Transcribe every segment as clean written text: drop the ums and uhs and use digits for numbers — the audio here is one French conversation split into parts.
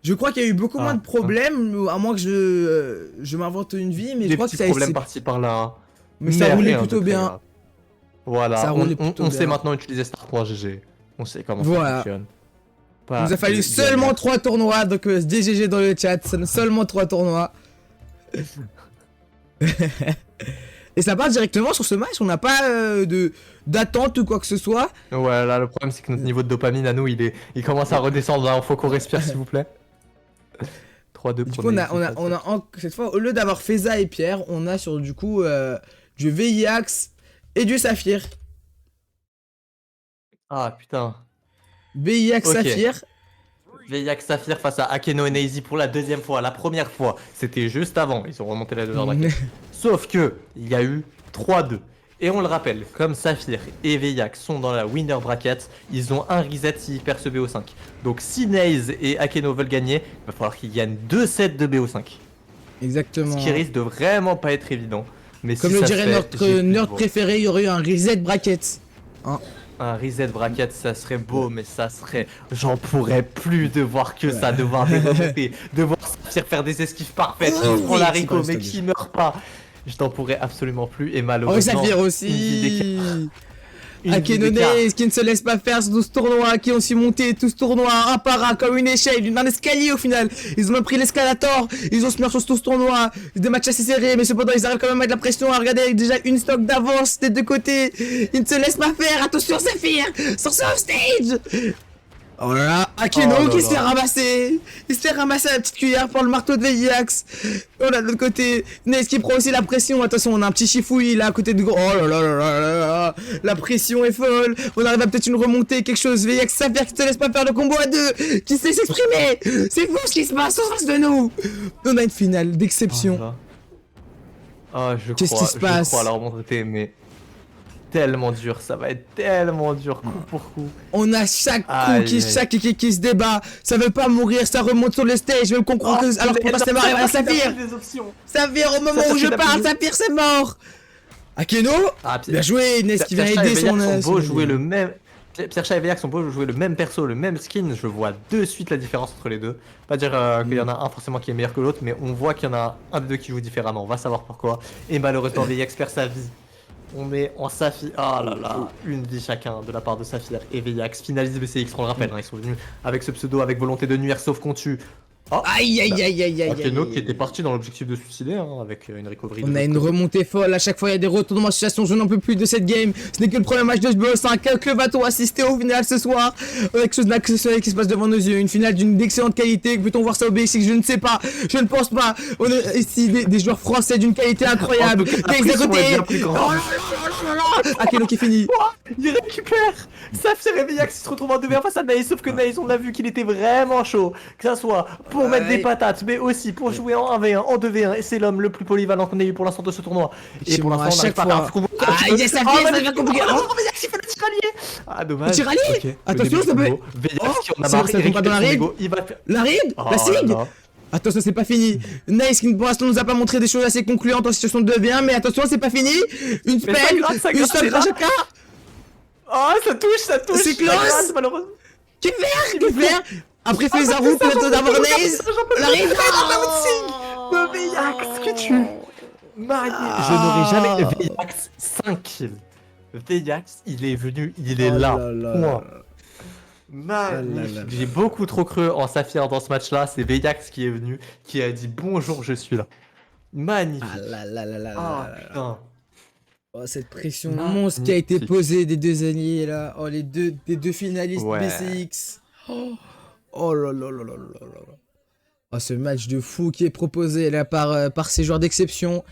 Je crois qu'il y a eu beaucoup moins de problèmes, à moins que je m'invente une vie, mais je Des crois que petits ça, problèmes par-ci par-là. Hein. mais ça roulait rien de plutôt très bien. grave. Voilà, Ça roulait plutôt on sait bien. maintenant utiliser Star.gg. On sait comment ça Voilà. fonctionne. Il Pas nous a fallu de seulement galère. 3 tournois, donc DGG dans le chat, seulement 3 tournois. Et ça part directement sur ce match, on n'a pas d'attente ou quoi que ce soit. Ouais, là, le problème, c'est que notre niveau de dopamine à nous, il commence à redescendre. Là, faut qu'on respire, s'il vous plaît. 3-2 Du pour coup, Naïs, cette fois, au lieu d'avoir Feza et Pierre, on a sur du coup du VIAX et du Saphir. Ah, putain. VIAX Ok. Saphir. Veillac Saphir face à Akeno et Nazy pour la deuxième fois. La première fois, c'était juste avant. Ils ont remonté la deuxième braquette. Sauf que, il y a eu 3-2. Et on le rappelle, comme Saphir et Veillac sont dans la winner bracket, ils ont un reset s'ils perdent ce BO5. Donc si Naze et Akeno veulent gagner, il va falloir qu'ils gagnent 2 sets de BO5. Exactement. Ce qui risque de vraiment pas être évident. Mais Comme si le ça dirait se fait, notre j'ai plus de nerd voix. préféré, il y aurait eu un reset bracket. Hein. Un reset bracket, ça serait beau, mais ça serait... J'en pourrais plus de voir que ça, de voir des remontées, de voir Saphir faire des esquives parfaites, Oh, qui prend oui, l'haricot, c'est mais pas qui meurt pas. Je t'en pourrais absolument plus, et Oh, malheureusement... Saphir une vie aussi. d'écart. Une vie Akeno d'écart. Naze qui ne se laisse pas faire sur tout ce tournoi, qui ont su monter tout ce tournoi un par un comme une échelle, d'un escalier au final. Ils ont même pris l'escalator, ils ont se mis sur tout ce tournoi. Des matchs assez serrés, mais cependant ils arrivent quand même à mettre la pression, à regarder avec déjà une stock d'avance des deux côtés. Ils ne se laissent pas faire, attention Saphir, sur ce stage. Oh là là, Akeno Oh là qui se fait là. ramasser. Il se fait ramasser à la petite cuillère par le marteau de Veillax. On a de l'autre côté Naze qui prend aussi la pression. Attention, on a un petit chifouille là à côté de... Oh là là là là là là. La pression est folle. On arrive à peut-être une remontée, quelque chose. Veillax Saphir qui ne se laisse pas faire le combo à deux. Qui sait s'exprimer. C'est fou ce qui se passe en face de nous. On a une finale d'exception. Ah, je Qu'est-ce crois, qui se passe? je crois à la remontée, mais... Tellement dur, ça va être tellement dur, coup pour coup. On a chaque coup Aïe, qui, aïe. chaque équipe qui se débat. Ça veut pas mourir, ça remonte sur le stage. Même qu'on croit que... Alors qu'on passe les marées, voilà Saphir. Saphir, au moment où je parle, Saphir c'est mort. Akeno, bien joué, Naze qui vient aider son... beau jouer le même... Pierre Chat et Veillac sont beaux jouer le même perso, le même skin. Je vois de suite la différence entre les deux. Pas dire qu'il y en a un forcément qui est meilleur que l'autre, mais on voit qu'il y en a un des deux qui joue différemment. On va savoir pourquoi. Et malheureusement, Veillac perd sa vie. On est en Saphir. Ah là là, une vie chacun de la part de Saphir et Veillax. Finaliste BCX, on le rappelle, hein, ils sont venus avec ce pseudo, avec volonté de nuire, sauf qu'on tue. Oh, Aïe aïe aïe aïe aïe. Akeno aïe, qui était aïe. parti dans l'objectif de se suicider, hein, avec une recovery. On a une remontée folle, à chaque fois il y a des retournements de situation, je n'en peux plus de cette game. Ce n'est que le premier match de BO5, que va-t-on assister au final ce soir? Avec chose là qui se passe devant nos yeux, une finale d'une excellente qualité, peut-on voir ça au BSX? Je ne sais pas, je ne pense pas. On a ici des joueurs français d'une qualité incroyable. Des à côté. Oh là là là là. Akeno qui finit. Il récupère Saphir et Veillax se retrouvent en 2v1 face à Naïs, sauf que Naïs, on l'a vu qu'il était vraiment chaud. Que ça soit pour mettre des patates, mais aussi pour jouer en 1v1, en 2v1, et c'est l'homme le plus polyvalent qu'on ait eu pour l'instant de ce tournoi. Et pour l'instant, on n'arrive pas à faire Ah, il y a Saphir, ça devient compliqué. Veillax, il fait le tiralier. Ah, dommage. Tiralier. Ok. Attention, ça peut... Veillax qui en a ça marre, ça tombe pas dans la ride. il va faire... La ride. Oh La sig. là là. Attention, c'est pas fini. Naze qui pour l'instant nous a pas montré des choses assez concluantes en situation de 2v1, mais attention, c'est pas fini. Une spell, une stock c'est à chacun. Oh, ça touche. C'est close. Ça gratte, malheureusement. Que faire Après Fezarou, peut-être d'avoir Naze. La ride. De Veillax qui tue. Marié. Je n'aurais jamais... Veillax 5 kills. Veillax, il est venu, il est là. Point. Magnifique. J'ai beaucoup trop cru en Saphir dans ce match-là. C'est Veillax qui est venu, qui a dit bonjour, je suis là. Magnifique. Ah là là là là Ah là. putain. Oh, cette pression Magnifique. monstre qui a été posée des deux alliés là. Oh, des deux finalistes Ouais. BCX. Oh là là là là là là. Oh, ce match de fou qui est proposé là par ces joueurs d'exception.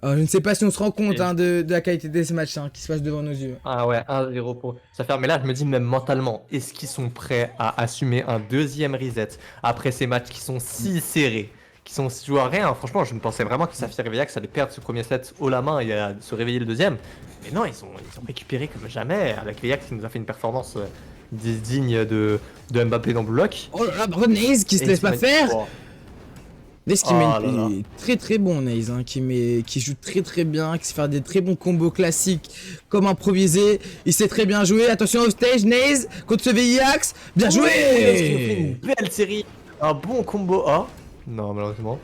Je ne sais pas si on se rend compte hein, de la qualité de ce match hein, qui se passe devant nos yeux. Ah ouais, 1-0 pour Saphir. Mais là, je me dis même mentalement, est-ce qu'ils sont prêts à assumer un deuxième reset après ces matchs qui sont si serrés, qui sont si joués à rien? Franchement, je ne pensais vraiment que Saphir et Veillax allaient perdre ce premier set haut la main et à se réveiller le deuxième. Mais non, ils ont récupéré comme jamais, avec Veillax qui nous a fait une performance digne de Mbappé dans Blue Lock. Oh là là, Naze qui se laisse pas faire. Oh. Naze qui Oh met là là. il est très très bon Naze hein, qui joue très très bien, qui sait faire des très bons combos classiques comme improvisé. Il sait très bien jouer. Attention au stage, Naze contre ce VIAX. Bien Il nous fait joué. une belle série. Un bon combo A. Non, malheureusement.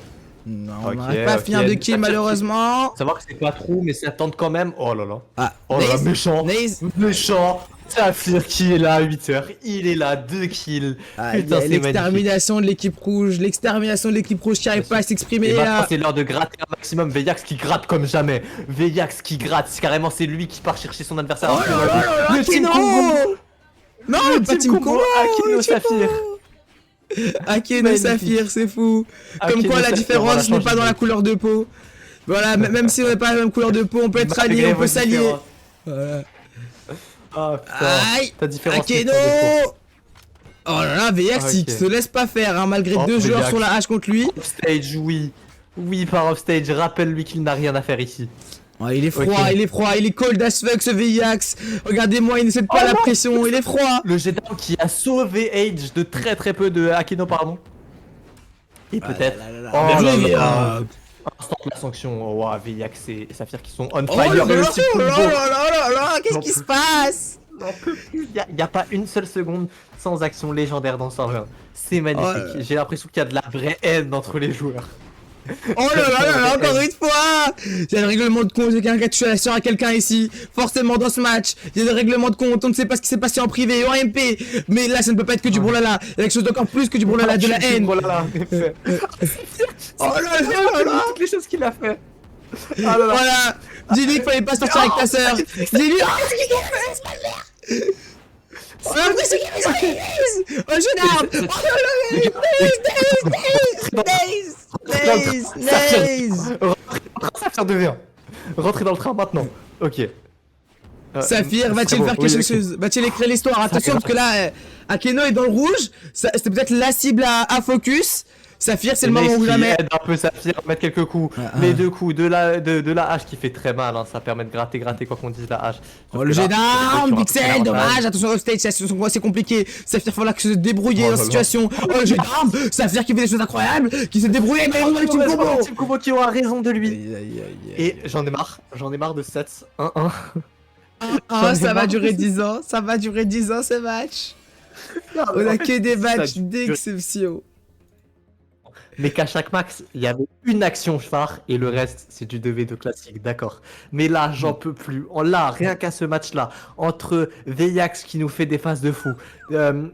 Non, on Ok, n'arrive pas à ok. finir de kill Saphir malheureusement. Faut savoir que c'est pas trop, mais ça tente quand même. Oh là là. Ah, Oh là là, Naze, méchant. Naze. Méchant. Saphir qui est là à 8h. Il est là, 2 kills. Ah, il y Putain, a c'est magnifique. l'extermination de l'équipe rouge, l'extermination de l'équipe rouge qui arrive pas à s'exprimer Et maintenant, là. c'est l'heure de gratter un maximum. Veyax qui gratte comme jamais. Veyax qui gratte. C'est carrément, c'est lui qui part chercher son adversaire. Oh là là là là, Le team Akeno. combo. Non, Le pas team Team combo, Combo, Akeno le Team Saphir. Combo. Akeno Magnifique. Saphir, c'est fou. Comme Akeno quoi la Saphir, différence voilà, n'est change pas dans la d'idée. couleur de peau. Voilà, même si on n'est pas la même couleur de peau, on peut être alliés, on peut s'allier. Voilà. Ah putain. Aïe, Ta différence. Akeno. Oh là là, Veyax, il Ok. se laisse pas faire, hein, malgré Oh, deux joueurs Veyax. sur la hache contre lui. Offstage, oui. Oui, par offstage. Rappelle-lui qu'il n'a rien à faire ici. Oh, il est froid, Ok. il est froid, il est cold as fuck ce Veyax. Regardez-moi, il ne cède pas Oh la non. pression, il est froid. Le jet d'arme qui a sauvé Age de très peu de Akeno, pardon. Et peut-être. Ah là là là. Oh Bien joué, là là. Veyax. Instant de la sanction. Oh, wow, Veyax et Saphir qui sont on Oh fire. là et le là petit là combo. là là là, qu'est-ce Non qui plus. se passe? Il y a pas une seule seconde sans action légendaire dans 120. C'est magnifique. Oh là. J'ai l'impression qu'il y a de la vraie haine entre les joueurs. Oh là là là là, encore une fois. Il y a le règlement de compte, quelqu'un qui a touché la soeur à quelqu'un ici. Forcément dans ce match, il y a le règlement de compte, on ne sait pas ce qui s'est passé en privé, en MP. Mais là, ça ne peut pas être que du bourlala. Il y a quelque chose d'encore plus que du bourlala, de la haine. Oh là là. Oh là là là là. Toutes les choses qu'il a fait. Ah là là. Voilà. Dis-lui qu'il fallait pas sortir avec ta soeur. Dis-lui. Oh, qu'est-ce qu'il a fait, ce malheur. Oh, après, c'est qui fait ça, Naze. Oh, jeune arme. Oh là là, Naze, Naze. Saphir 2v1. Rentrez dans le train maintenant. Ok. Saphir, va-t-il faire quelque chose? Va-t-il écrire l'histoire? Attention, parce que là, Akeno est dans le rouge. C'était peut-être la cible à focus. Saphir, c'est le moment où jamais. Aide un peu Saphir, mettre quelques coups. Mais deux coups, de la hache qui fait très mal. Hein. Ça permet de gratter quoi qu'on dise la hache. Oh, le jet d'arme, Pixel, dommage. Attention, offstage, c'est compliqué. Saphir, il falloir se débrouiller dans la situation. Oh, le jet d'arme, Saphir qui fait des choses incroyables, qui s'est débrouillé, mais on a le team combo. Team combo qui aura raison de lui. Et j'en ai marre de 7 1-1. Ah, ça va durer 10 ans, ça va durer 10 ans ce match. On a que des matchs d'exception. Mais qu'à chaque max, il y avait une action phare et le reste, c'est du 2v2 classique, d'accord. Mais là, j'en peux plus. Là, rien qu'à ce match-là, entre Veyax qui nous fait des phases de fou,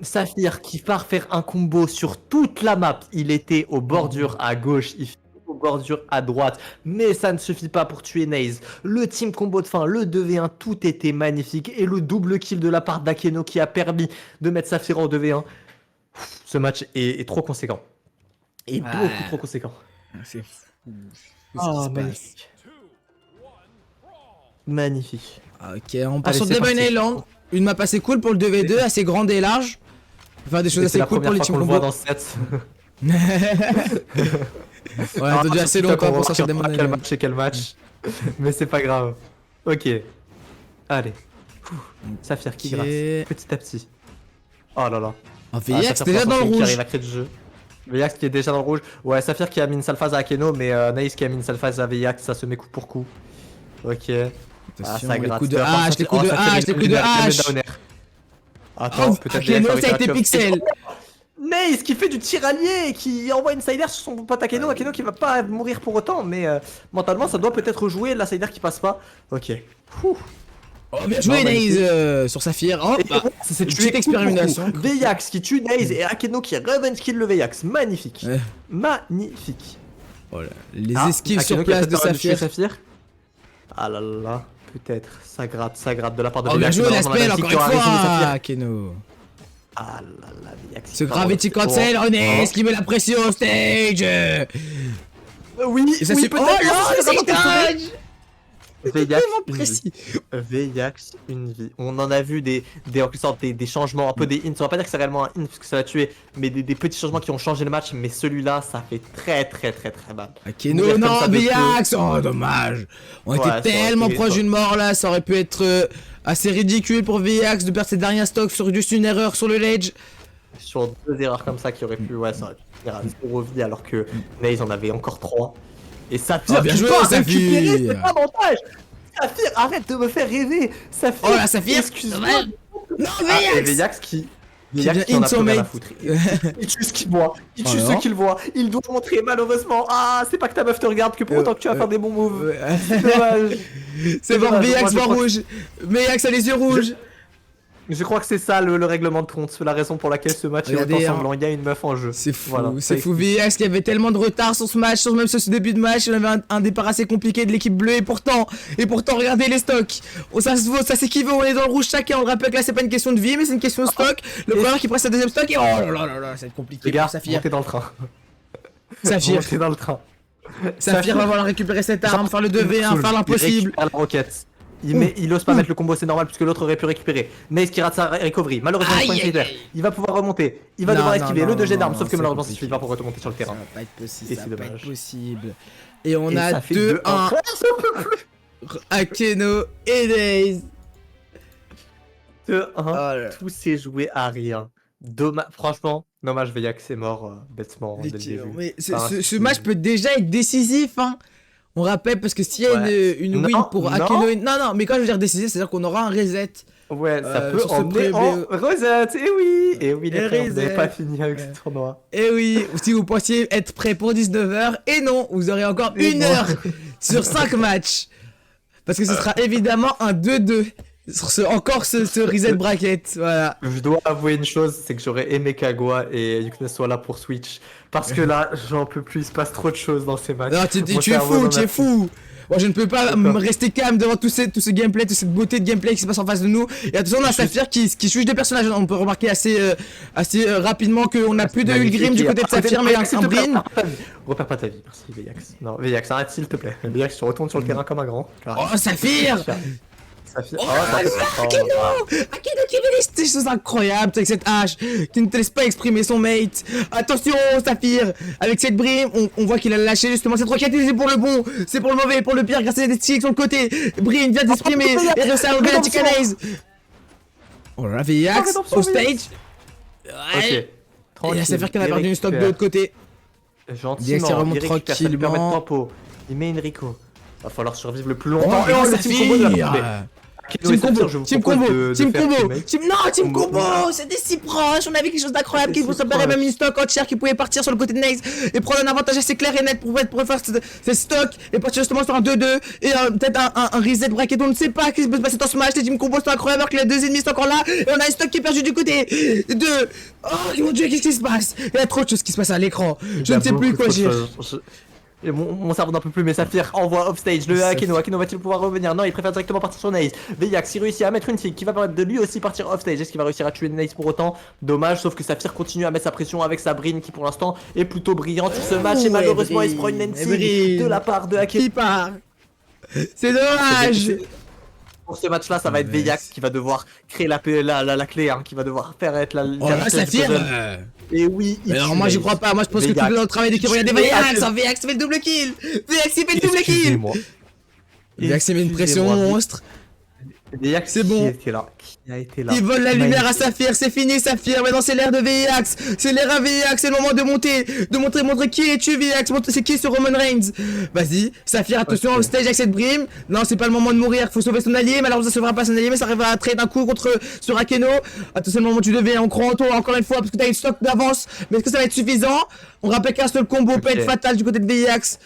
Saphir qui part faire un combo sur toute la map, il était aux bordures à gauche, il fait aux bordures à droite, mais ça ne suffit pas pour tuer Naze. Le team combo de fin, le 2v1, tout était magnifique et le double kill de la part d'Akeno qui a permis de mettre Saphir en 2v1. Ce match est trop conséquent. Et beaucoup trop conséquent. C'est fou. Oh, magnifique. Magnifique. Ok, on passe Allez, sur c'est Devon parti. Island. Une map assez cool pour le 2v2, assez grande et large. Enfin, des choses C'est assez la cool pour première les fois teams qu'on le voit combo. dans ce set. On a attendu assez longtemps pour sortir Devon Quel Island. match et quel match. Mais c'est pas grave. Ok. Allez. Saphir qui Ok. gratte petit à petit. Oh là là. Oh, Veyax, Saphir déjà pour dans le Saphir qui rouge. arrive à créer du jeu. Veyax qui est déjà dans le rouge. Ouais, Saphir qui a mis une sale phase à Akeno, mais Naze qui a mis une sale phase à Veyax, ça se met coup pour coup. Ok. Attention, ça les gratte. coups de Saphir, hache, les coups de Saphir, hache, il les coups de met le hache. downer. Attends, Oh, peut-être Akeno, Veyax ça a été avec pixel. Naze qui fait du tir allié, qui envoie une sider sur son pote Akeno. Akeno qui va pas mourir pour autant, mais mentalement ça doit peut-être jouer. La sider qui passe pas. Ok. Ouh. Oh, bien joué, Non, magnifique. Naze sur Saphir. Oh, Et bah, c'est une tué petite expérimentation. coup pour coup. Veyax qui tue Naze et Akeno qui revenge kill le Veyax. Magnifique. Ouais. Magnifique. Voilà, les Ah, esquives Akeno sur qui a place de peut-être tué Saphir. Ah là là, peut-être. Ça gratte de la part de Oh, bien Veyax. joué, Malheureusement, l'aspect, la encore qui aura une raison de fois, Saphir. Akeno. Ah là là, Veyax. Ce gravity cancel, oh Naze qui met la pression au stage. Oui, Et ça oui, c'est peut-être. oh là, c'est c'est vraiment dodge. Veyax, Tellement une précis. vie. Veyax, une vie. On en a vu des en quelque sorte des changements, un peu des hints. On va pas dire que c'est réellement un hint parce que ça l'a tué, mais des petits changements qui ont changé le match. Mais celui-là, ça fait très mal. Akeno, Mourir comme non, ça de Veyax. Oh, dommage. On Ouais, ça était aurait tellement été- proche d'une mort là, ça aurait pu être assez ridicule pour Veyax de perdre ses derniers stocks sur juste une erreur sur le ledge. Sur deux erreurs comme ça qui auraient pu, ouais, ça aurait pu finir à 0 vie alors que Naze en avait encore 3. Et Saphir, Oh, bien qui joué, part Saphir. récupérer cet avantage. Saphir, arrête de me faire rêver. Saphir, Oh là, Saphir, excuse-moi. dommage. Non, Ah, et Veyax. Veyax qui Veillax qui en a plus rien à foutre. Ouais. Il tue ce qu'il voit, il tue Oh ceux non. qu'il voit, il doit montrer malheureusement. Ah, c'est pas que ta meuf te regarde que pour autant que tu vas faire des bons moves. Ouais. C'est dommage. C'est bon, dommage, Veillax moi, je voit crois que- rouge. Veillax a les yeux rouges. Je crois que c'est ça le règlement de compte, c'est la raison pour laquelle ce match est Regardez, autant hein. sanglant. Il y a une meuf en jeu. C'est fou, Voilà, c'est ça fou. explique. Veillax qui avait tellement de retard sur ce match, même sur ce début de match, on avait un départ assez compliqué de l'équipe bleue et pourtant, regardez les stocks. Oh, ça se vaut, ça s'équivaut, on est dans le rouge chacun. On le rappelle que là c'est pas une question de vie, mais c'est une question de stock. Le premier qui prend sa deuxième stock et oh là là là là, ça va être compliqué. Les gars, pour Saphir. montez dans le train. Saphir, Montez dans le train. Saphir va falloir récupérer cette arme, faire le 2v1, faire l'impossible. Il récupère la roquette. Il ose pas mettre le combo, c'est normal puisque l'autre aurait pu récupérer. Naze qui rate sa recovery. Malheureusement, Aïe, point aïe, leader. aïe. Il va pouvoir remonter. Il va Non, devoir non, esquiver non, le 2G non, d'armes, non, sauf que c'est malheureusement, ça compliqué. suffit pas pour remonter sur le terrain. Ça va pas être possible, Et ça c'est va pas dommage. être possible. Et on Et a ça fait 2-1 Akeno et Daze. 2-1. Oh là là. Tout s'est joué à rien. Franchement, dommage, Veillax est mort bêtement dès le début. Mais Enfin, ce match peut déjà être décisif, hein. On rappelle parce que s'il y a Ouais. une Non, win pour non. Akeno, non, mais quand je veux dire décisif, c'est-à-dire qu'on aura un reset. Ouais, ça peut sur ce emmener en reset. Et oui, les Et frères, vous n'avez reset. pas fini avec ce tournoi. Et oui, si vous pensiez être prêt pour 19h, et non, vous aurez encore Et 1 non. heure sur 5 matchs. Parce que ce sera évidemment un 2-2 sur ce reset bracket, voilà. Je dois avouer une chose, c'est que j'aurais aimé qu'Agua et Yuknes soient là pour Switch. Parce que là, j'en peux plus, il se passe trop de choses dans ces matchs. Non, tu Mon es cerveau fou, n'en tu a es fou. Moi, je ne peux pas Pourquoi rester calme devant tout ce gameplay, toute cette beauté de gameplay qui se passe en face de nous. Et attention, on a Saphir qui juge des personnages. On peut remarquer assez rapidement qu'on n'a plus de Ulgrim du côté de Saphir, mais un Brin. Repère pas ta vie, merci Veillax. Non, Veillax, arrête s'il te plaît. Veillax, tu retournes sur le terrain comme un grand. Oh, Saphir! Saphir. Oh, Oh, Akeno qui fait des choses incroyables avec cette hache, qui ne te laisse pas exprimer son mate. Attention, Saphir, avec cette brime, on voit qu'il a lâché justement cette roquette, et c'est pour le bon, c'est pour le mauvais, pour le pire, grâce à des sticks sur le côté. Brime vient d'exprimer, et réussit à enlever la Ticanaise. Oh là là, Veillax, au stage. Ok. Et là, Saphir qui en a perdu une stock de l'autre côté. Gentiment, il remonte il récupère, ça lui permet de tranquillement. tempo. Il met Enrico. Va falloir survivre le plus longtemps. Oh, Et oh, le team combo de la foulée. Team combo, je vous team propose combo, de team faire combo, teammate. team Combo. combo, c'était si proche, on avait quelque chose d'incroyable qui C'était vous si préparait proche. même une stock entière qui pouvait partir sur le côté de Naze et prendre un avantage assez clair et net pour faire cette stock et partir justement sur un 2-2 et peut-être un reset bracket, on ne sait pas ce qui peut se passer dans ce match, les team combos sont incroyables alors que les deux ennemis sont encore là et on a une stock qui est perdue du côté de... Oh mon dieu, qu'est-ce qui se passe? Il y a trop de choses qui se passent à l'écran, je ne sais plus quoi dire. Et mon cerveau n'en peut plus, mais Saphir envoie offstage le Akeno. Akeno va-t-il pouvoir revenir? Non, il préfère directement partir sur Naze. Veillax, il réussit à mettre une tick qui va permettre de lui aussi partir offstage. Est-ce qu'il va réussir à tuer Naze pour autant? Dommage, sauf que Saphir continue à mettre sa pression avec sa Brine qui pour l'instant est plutôt brillante sur ce match. Et malheureusement, il se prend une Nancy de la part de Akeno. Qui part? C'est dommage. Pour ce match-là, ça va être Veillax qui va devoir créer la clé, hein, qui va devoir faire être la. Oh là, Saphir. Et oui, Mais alors moi j'y crois pas, moi je pense que tout le travail d'équipe, regardez Veillax, Veillax fait le double kill. Veillax il fait le double kill. Excusez-moi. Veillax il met une pression Excusez-moi, monstre. Veillax C'est bon. qui a été là. Il vole la lumière à Magnifique. Saphir, c'est fini Saphir, maintenant c'est l'ère de Veillax, c'est l'ère à Veillax, c'est le moment de monter, de montrer qui es-tu Veillax, c'est qui ce Roman Reigns. Vas-y, Saphir, attention Ok. au stage avec cette brime, non c'est pas le moment de mourir, faut sauver son allié, malheureusement ça sauvera pas son allié, mais ça arrive à trade d'un coup sur Akeno. Attention le moment où tu deviens, on croit en toi encore une fois, parce que t'as une stock d'avance, mais est-ce que ça va être suffisant? On rappelle qu'un seul combo peut être fatal du côté de Veillax.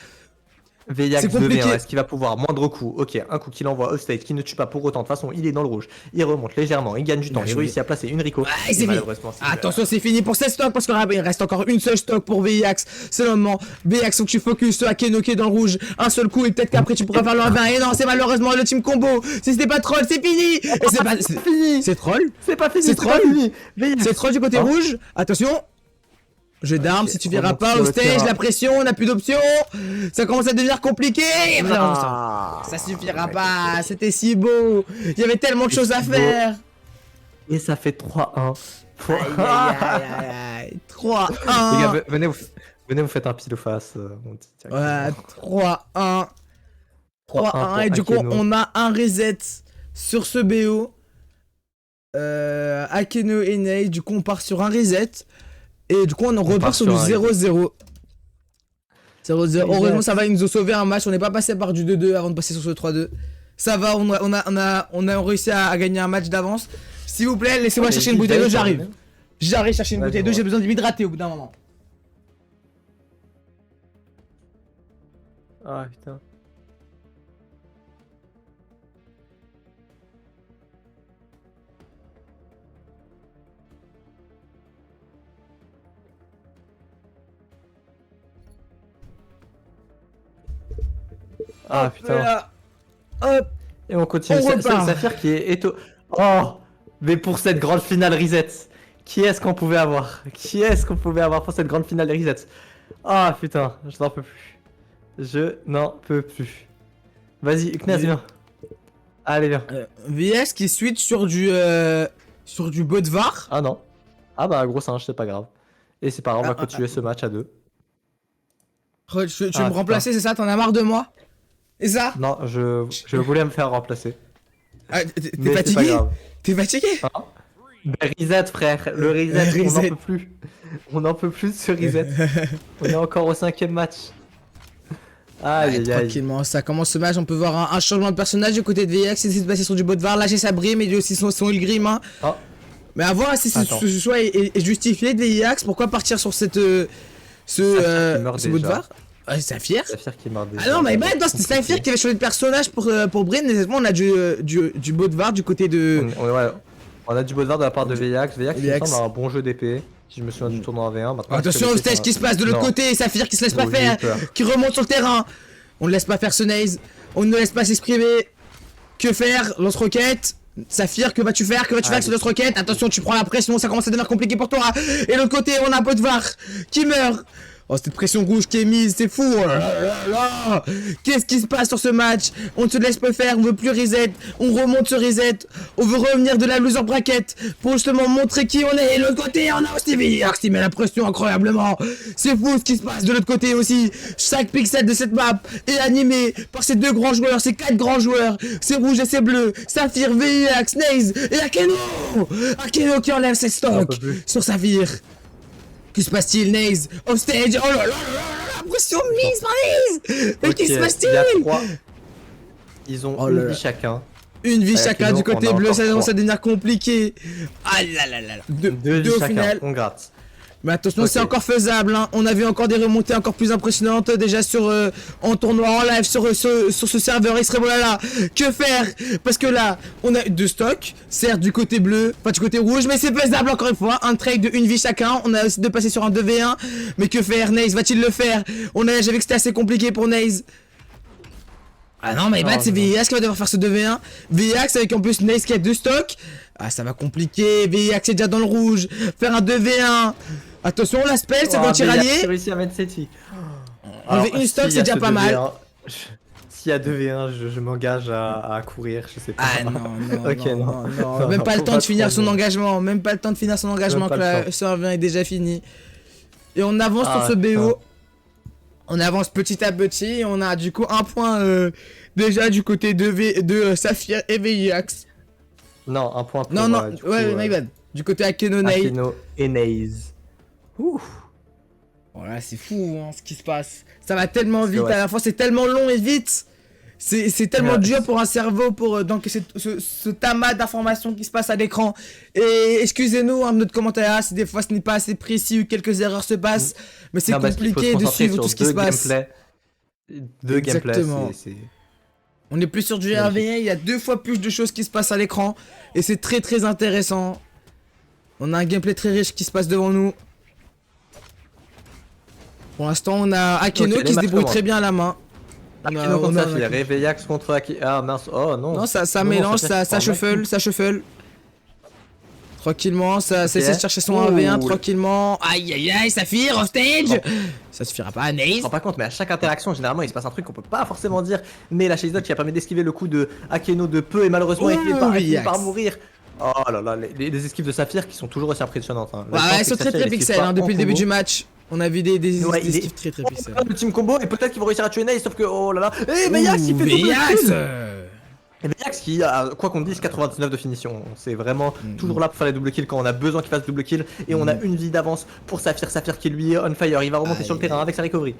Veillax C'est compliqué. devient, est-ce qu'il va pouvoir moindre coup? Ok, un coup qu'il envoie offstage qui ne tue pas pour autant. De toute façon, il est dans le rouge. Il remonte légèrement, il gagne du temps. Bien Il joué. réussit à placer une Rico. Ouais, Et c'est fini. malheureusement, c'est Attention, c'est fini pour cette stock parce qu'il reste encore une seule stock pour Veillax. C'est le moment. Veillax, faut que tu focus sur Akeno qui est dans le rouge. Un seul coup et peut-être qu'après tu pourras faire le 1v1. Et non, c'est malheureusement le team combo. Si c'était pas troll, c'est fini. Et c'est pas fini. C'est troll. C'est pas fini, C'est pas troll. fini. Veillax. C'est troll du côté Hein rouge. Attention. Jeu d'armes, Ok, si tu verras remonte pas sur au le stage, terrain. la pression, on n'a plus d'options. Ça commence à devenir compliqué. Et après, on sort. Ah. Ça suffira pas. C'était si beau. Il y avait tellement de choses à si beau. faire. Et ça fait 3-1. Aïe, aïe, aïe, aïe, aïe. 3-1. Les gars, venez, vous faites un pile ou face. On dit Ouais, directement. 3-1. 3-1 et du coup Akeno. on a un reset sur ce BO. Akeno et Nate, du coup on part sur un reset. Et du coup on en repart sur du sur un 0-0. 0-0. Heureusement Exact. ça va, ils nous ont sauvé un match, on n'est pas passé par du 2-2 avant de passer sur ce 3-2. Ça va, on a réussi à gagner un match d'avance. S'il vous plaît, laissez-moi chercher une bouteille d'eau, j'arrive. J'arrive chercher une Vas-y, bouteille d'eau, bon. j'ai besoin de m'hydrater au bout d'un moment. Ah putain. Ah Hop putain. là. Hop. Et on continue. On repart. Saphir qui est Oh. Mais pour cette grande finale reset, qui est-ce qu'on pouvait avoir? Qui est-ce qu'on pouvait avoir pour cette grande finale reset? Ah putain, je n'en peux plus. Je n'en peux plus. Vas-y, Knaz, viens. Allez, viens. VS qui switch sur du Bodvar. Ah non. Ah bah, gros singe, c'est pas grave. Et c'est pas grave, on va Ah, continuer ce match à 2. Tu veux Ah, me remplacer, c'est ça? T'en as marre de moi? C'est ça? Non, je voulais me faire remplacer. Ah, t'es Mais c'est pas fatigué? grave. T'es fatigué? Hein. Ben, reset, frère. Le reset, on Reset. n'en peut plus. On n'en peut plus de ce reset. On est encore au 5ème match. Aïe, Ouais, aïe, aïe. tranquillement, ça commence ce match, on peut voir un changement de personnage du côté de VX, il essaie de passer sur du Bodvar, lâcher sa brime et lui aussi son Ilgrim. Hein. Oh. Mais à voir si Attends. ce choix est justifié de VX, pourquoi partir sur cette Saphir qui meurt ce déjà. Bodvar? Saphir? Saphir qui meurt déjà. Ah non, mais bah, non, c'était Saphir qui avait changé de personnage pour Brin, honnêtement, on a du Bodvar du côté de. Ouais. On a du Bodvar de la part de VX. VX, il me VX. semble, a un bon jeu d'épée. Si je me souviens du tournoi en V1. Maintenant, Attention au stage qui se passe de l'autre Non. côté, Saphir qui se laisse pas Oh, j'ai faire, eu peur. qui remonte sur le terrain. On ne laisse pas faire ce Naze, on ne laisse pas s'exprimer. Que faire? Lance-roquette. Saphir, que vas-tu faire? Que vas-tu faire avec ce lance-roquette? Attention, tu prends la pression, ça commence à devenir compliqué pour toi. Et de l'autre côté, on a Bodvar qui meurt. Oh, cette pression rouge qui est mise, c'est fou. Oh là là là. Qu'est-ce qui se passe sur ce match? On ne se laisse pas faire, on veut plus reset. On remonte ce reset. On veut revenir de la loser bracket pour justement montrer qui on est. Et de l'autre côté, on a aussi VX qui met la pression incroyablement. C'est fou ce qui se passe de l'autre côté aussi. Chaque pixel de cette map est animé par ces deux grands joueurs, ces quatre grands joueurs. C'est rouge et c'est bleu. Saphir, VX, Naze et Akeno. Akeno qui enlève ses J'en stocks peux plus. sur Saphir. Que se passe-t-il, Naze? Off stage! Oh là là là là, la pression mise par Naze! Mais Ok, qu'est-ce qui se il y a passe-t-il? 3. Ils ont Oh une là là. vie chacun. Une vie Avec chacun nous, du côté on a bleu, encore ça commence trois. à devenir compliqué. Ah là là là là. Deux Deux vies au chacun. final. On gratte. Mais attention, Ok. c'est encore faisable. Hein. On a vu encore des remontées encore plus impressionnantes déjà sur en tournoi en live sur ce serveur. Il serait voilà là. Que faire? Parce que là, on a deux stocks. Certes, du côté bleu, pas du côté rouge, mais c'est faisable encore une fois. Un trade de une vie chacun. On a aussi de passer sur un 2v1. Mais que faire? Naze va-t-il le faire? J'avais que c'était assez compliqué pour Naze. Ah non, mais Oh, c'est non. VX qui va devoir faire ce 2v1. VX avec en plus Naze qui a deux stocks. Ah, ça va compliquer. VX est déjà dans le rouge. Faire un 2v1. Attention, la spell, ça va au J'ai tiralier. réussi à mettre Seti. Enlever une stock, c'est déjà pas mal. S'il y a 2v1, je m'engage à courir, je sais pas. Ah non, non, Ok, non, non. non, Non, Même non, pas le faut temps pas de finir trop, son non. engagement. Même pas le temps de finir son engagement que Même pas le la serveur est déjà fini. Et on avance sur Ah, ce BO. putain. On avance petit à petit. On a du coup un point déjà du côté de Saphir et VX. Non, un point pour... Non, non, du coup, ouais, my bad. Du côté Akeno Naze. Akeno et Naze. Ouh. Voilà, c'est fou hein, ce qui se passe. Ça va tellement C'est vite, vrai. à la fois c'est tellement long et vite. C'est tellement Ouais. dur pour un cerveau pour d'encaisser ce tamas d'informations qui se passe à l'écran. Et excusez-nous hein, de notre commentaire si des fois ce n'est pas assez précis ou quelques erreurs se passent. Mais c'est Non, parce qu'il faut se compliqué de concentrer suivre sur tout ce qui deux se passe. gameplays. Deux gameplays, Exactement. c'est... On est plus sur du R21, il y a deux fois plus de choses qui se passent à l'écran. Et c'est très très intéressant. On a un gameplay très riche qui se passe devant nous. Pour l'instant, on a Akeno Ok, les qui se matchs débrouille commencent. très bien à la main. Akeno contre on a- Saphir, et Veyax contre Akeno... Ah mince, oh non. Non, ça Non, mélange, Saphir ça qui prend un shuffle, ça shuffle. Tranquillement, ça essaie de chercher son Ouh. 1v1 tranquillement. Aïe aïe aïe, Saphir, off stage. Bon. Ça suffira pas, Je Naze. me rends pas compte, mais à chaque interaction, généralement, il se passe un truc qu'on peut pas forcément dire. Mais la chase dot qui a permis d'esquiver le coup de Akeno de peu et malheureusement, il finit Ouh, par Yax. mourir. Oh là là, les esquives de Saphir qui sont toujours aussi impressionnantes. Hein. Ouais, elles sont très très pixel hein, depuis le début du match. On a vu des Ouais, il est- esquives très très pixel. Le team combo et peut-être qu'ils vont réussir à tuer Naze, sauf que oh là là. Eh, Veyax il fait double Veyax kill. Et Veyax qui a, quoi qu'on dise, 99 de finition. C'est vraiment toujours là pour faire les double kills quand on a besoin qu'il fasse double kill. Et on a une vie d'avance pour Saphir. Saphir qui lui est on fire. Il va remonter sur le terrain avec sa recovery.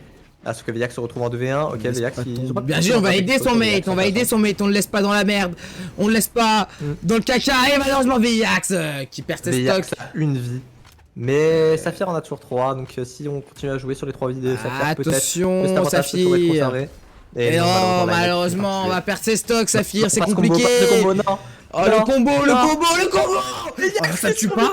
Ah, sauf que Veyax se retrouve en 2v1. Ok, Veyax ils ont pas Bien sûr, on va aider son mate, on va aider son mate, on le laisse pas dans la merde, on le laisse pas dans le caca et malheureusement Veyax qui perd ses Veyax stocks. a une vie. Mais Saphir en a toujours 3, donc si on continue à jouer sur les 3 vies de Saphir, peut-être que cet Attention, avantage se trouver Saphir. conservé. Et non, la malheureusement, on va perdre ses stocks, Saphir, c'est compliqué. Le combo, non. Oh, le combo, le Non. combo, le combo. Oh, ça tue pas.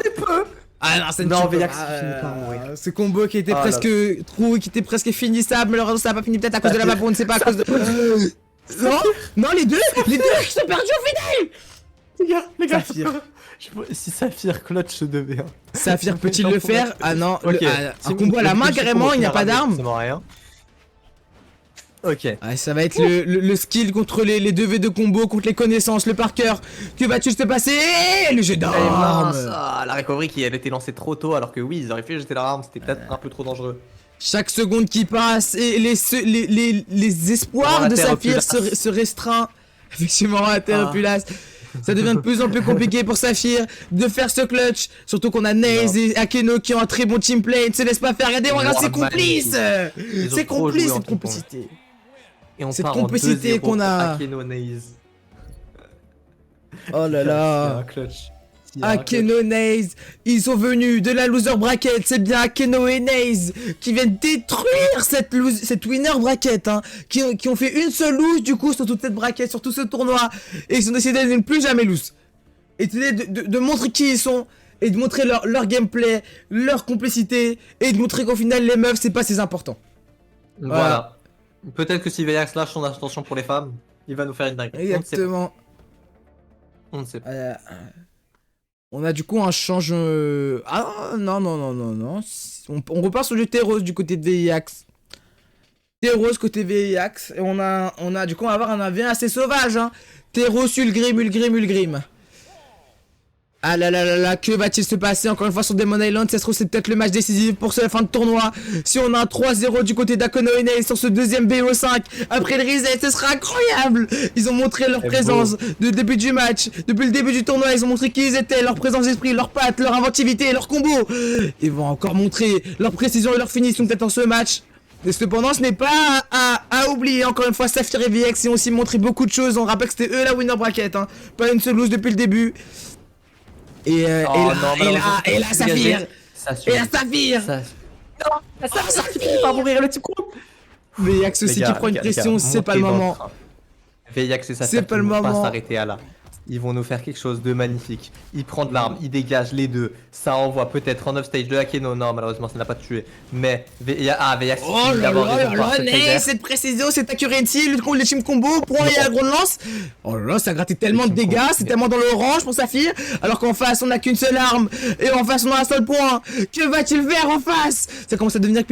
Ah non, ça ne Non, tue Veyax pas. finit par mourir. Ce combo qui était Oh là presque trou, qui était presque finissable, malheureusement ça n'a pas fini peut-être à cause de la map, on ne sait pas à cause de... Non, non, les deux qui sont perdus au final. Les gars, Saphir. si Saphir clutch ce 2v1. Saphir peut-il le faire? Ah non, Ok. un combo à la main carrément, il n'y a pas d'arme. Ça rien. Ok. Ah, ça va être le skill contre les 2v2 combos, contre les connaissances, le par cœur. Que va-t-il se passer? Le jeu d'armes. La recovery qui avait été lancée trop tôt alors que oui, ils auraient fait jeter leur arme, c'était peut-être un peu trop dangereux. Chaque seconde qui passe et les espoirs de Saphir se restreint. Effectivement, à Terrepulace. Ça devient de plus en plus compliqué pour Saphir de faire ce clutch. Surtout qu'on a Naze et Akeno qui ont un très bon teamplay. Ne se laisse pas faire. Regardez, regarde ses complices. C'est complice, cette complicité. Et on Cette part complicité qu'on a. Akeno Naze. Oh là là. Un clutch. Akeno, Naze, ils sont venus de la loser bracket, c'est bien Akeno et Naze qui viennent détruire cette winner bracket, hein, qui ont fait une seule lose du coup sur toute cette bracket, sur tout ce tournoi, et ils ont décidé de ne plus jamais lose. Et de montrer qui ils sont, et de montrer leur gameplay, leur complicité, et de montrer qu'au final les meufs c'est pas si important. Voilà. Peut-être que si Veyax lâche son attention pour les femmes, il va nous faire une dinguerie. Exactement. On ne sait pas. On a du coup un change... Ah non, non, non, non, non. On repart sur du Teros du côté de Veyax. Teros côté Veyax. Et on a du coup on va avoir un avion assez sauvage. Hein. Teros, Ulgrim, Ulgrim, Ulgrim. Ah là là là là, que va-t-il se passer encore une fois sur Demon Island? Ça se trouve c'est peut-être le match décisif pour cette fin de tournoi. Si on a un 3-0 du côté d'Akeno et Naze sur ce deuxième BO5 après le reset, ce sera incroyable. Ils ont montré leur présence du début du match. Depuis le début du tournoi, ils ont montré qui ils étaient, leur présence d'esprit, leur patte, leur inventivité, leur combo. Ils vont encore montrer leur précision et leur finition peut-être dans ce match. Mais cependant, ce n'est pas à oublier. Encore une fois, Saphir et VX ont aussi montré beaucoup de choses. On rappelle que c'était eux la winner bracket, hein. Pas une seule lose depuis le début. Et là, Saphir. Et la Saphir. Non, Saphir va mourir le type groupe. VX aussi qui prend une pression, c'est pas le moment. Veyax et Saphir pas le moment. Ils vont pas s'arrêter à là. Ils vont nous faire quelque chose de magnifique. Il prend de l'arme, il dégage les deux. Ça envoie peut-être en offstage de Akeno. Non, malheureusement, ça n'a pas tué. Mais Veyax. Oh là là là là, cette précision, cette accuracy, le team combo, point et la grande lance. Oh là là, ça a gratté tellement de dégâts, c'est tellement dans l'orange pour Saphir. Alors qu'en face, on n'a qu'une seule arme. Et en face, on a un seul point. Que va-t-il faire en face? Ça commence à devenir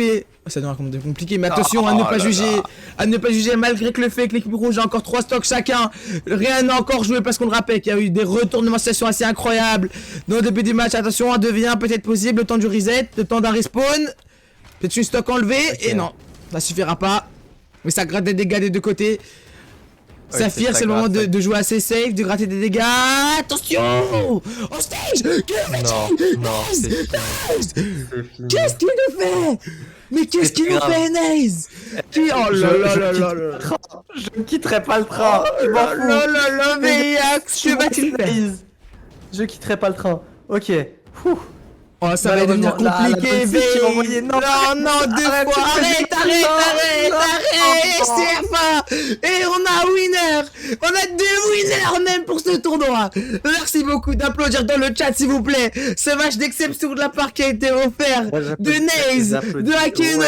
ça devient compliqué, mais attention à ne pas juger, malgré que le fait que l'équipe rouge a encore 3 stocks chacun. Rien n'a encore joué parce qu'on le rappelle qu'il y a eu des retournements de situation assez incroyables dans le début du match. Attention, un 2v1 peut-être possible, le temps du reset, le temps d'un respawn. Peut-être une stock enlevée, et non, ça suffira pas. Mais ça gratte des dégâts des deux côtés. Saphir, c'est le moment de jouer assez safe, de gratter des dégâts. Attention! On stage! Non, c'est fini. Qu'est-ce qu'il nous fait? Mais qu'est-ce qu'il nous fait, Naze? Oh là là là là là. Je ne quitterai pas le train. Oh là là là là, Veyax, que va-t-il faire? Je quitterai pas le train. Ok. Oh, ça va devenir compliqué, Veyax. Non, deux fois. Arrête. CFA. Et on a un winner. On a 2 winners même pour ce tournoi. Merci beaucoup d'applaudir dans le chat, s'il vous plaît. Ce match d'exception de la part qui a été offert de Naze, de Akeno.